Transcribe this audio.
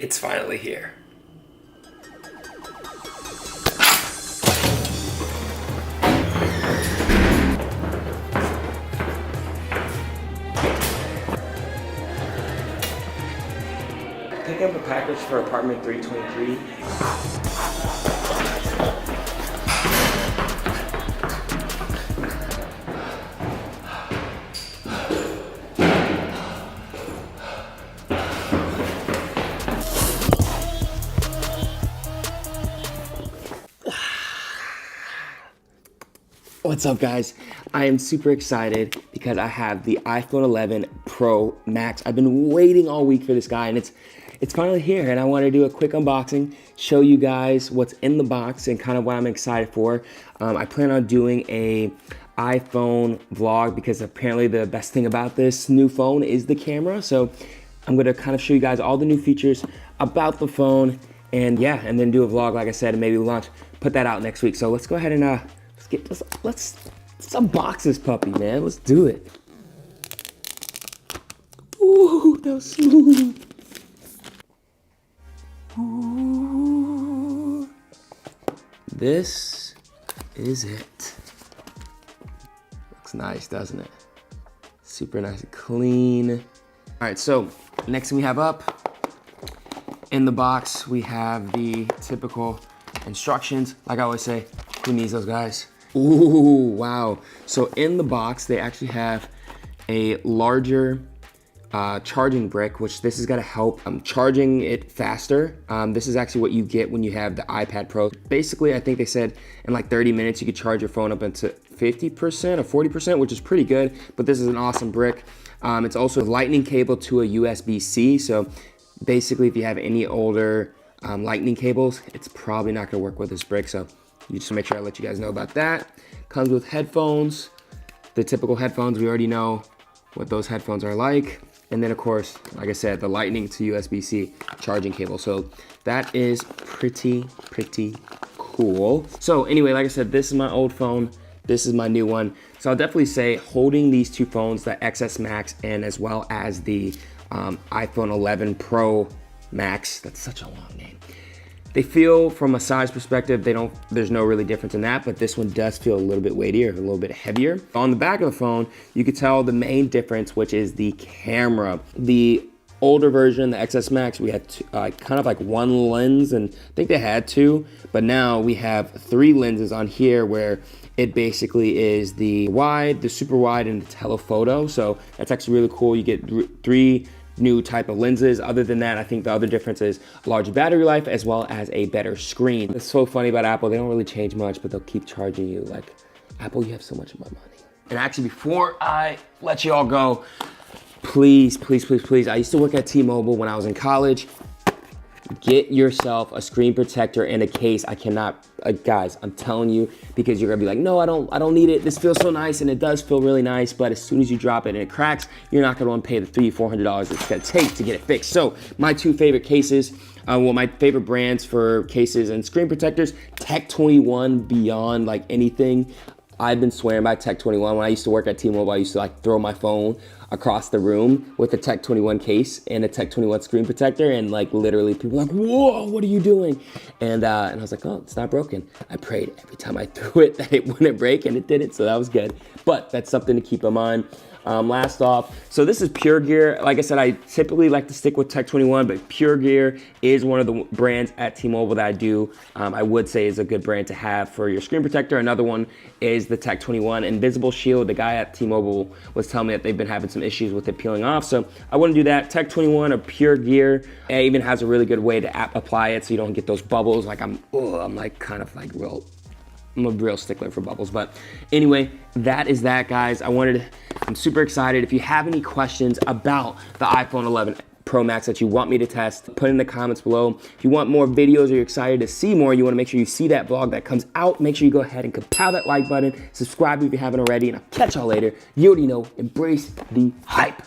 It's finally here. Picking up a package for apartment 323. What's up, guys? I am super excited because I have the iPhone 11 Pro Max. I've been waiting all week for this guy, and it's finally here, and I want to do a quick unboxing, show you guys what's in the box and kind of what I'm excited for. I plan on doing a iPhone vlog because apparently the best thing about this new phone is the camera. So I'm going to kind of show you guys all the new features about the phone, and yeah, and then do a vlog, like I said, and maybe put that out next week. So let's go ahead and let's unbox this puppy, man. Let's do it. Ooh, that was smooth. Ooh. This is it. Looks nice, doesn't it? Super nice and clean. All right, so next thing we have up in the box, we have the typical instructions. Like I always say, who needs those, guys? Ooh, wow. So in the box, they actually have a larger charging brick, which this is gonna help charging it faster. This is actually what you get when you have the iPad Pro. Basically, I think they said in like 30 minutes, you could charge your phone up into 50% or 40%, which is pretty good, but this is an awesome brick. It's also a lightning cable to a USB-C. So basically, if you have any older lightning cables, it's probably not gonna work with this brick. So you just make sure I let you guys know about that. Comes with headphones, the typical headphones. We already know what those headphones are like. And then of course, like I said, the lightning to USB-C charging cable. So that is pretty cool. So anyway, like I said, this is my old phone. This is my new one. So I'll definitely say holding these two phones, the XS Max and as well as the iPhone 11 Pro Max, that's such a long name. They feel, from a size perspective, there's no really difference in that, but this one does feel a little bit weightier, a little bit heavier. On the back of the phone, you could tell the main difference, which is the camera. The older version, the XS Max, we had kind of like one lens, and I think they had two, but now we have three lenses on here where it basically is the wide, the super wide, and the telephoto. So that's actually really cool. You get three new type of lenses. Other than that, I think the other difference is a larger battery life as well as a better screen. It's so funny about Apple. They don't really change much, but they'll keep charging you. Like, Apple, you have so much of my money. And actually, before I let you all go, please, I used to work at T-Mobile when I was in college. Get yourself a screen protector and a case. I cannot, guys, I'm telling you, because you're gonna be like, no, I don't need it. This feels so nice, and it does feel really nice, but as soon as you drop it and it cracks, you're not gonna wanna pay the $300-400 it's gonna take to get it fixed. So my two favorite cases, my favorite brands for cases and screen protectors, Tech 21 beyond like anything. I've been swearing by Tech 21. When I used to work at T-Mobile, I used to like throw my phone across the room with a Tech 21 case and a Tech 21 screen protector, and like literally people were like, whoa, what are you doing? And I was like, oh, it's not broken. I prayed every time I threw it that it wouldn't break, and it didn't, so that was good. But that's something to keep in mind. Last off, so this is Pure Gear. Like I said, I typically like to stick with Tech 21, but Pure Gear is one of the brands at T-Mobile that I would say is a good brand to have for your screen protector. Another one is the Tech 21 Invisible Shield. The guy at T-Mobile was telling me that they've been having some issues with it peeling off, so I wouldn't do that. Tech 21 or Pure Gear, it even has a really good way to apply it so you don't get those bubbles. Like I'm like kind of like I'm a real stickler for bubbles. But anyway, that is that, guys. I'm super excited. If you have any questions about the iPhone 11 Pro Max that you want me to test, put in the comments below. If you want more videos or you're excited to see more, you want to make sure you see that vlog that comes out, make sure you go ahead and pound that like button, subscribe if you haven't already, and I'll catch y'all later. You already know, embrace the hype.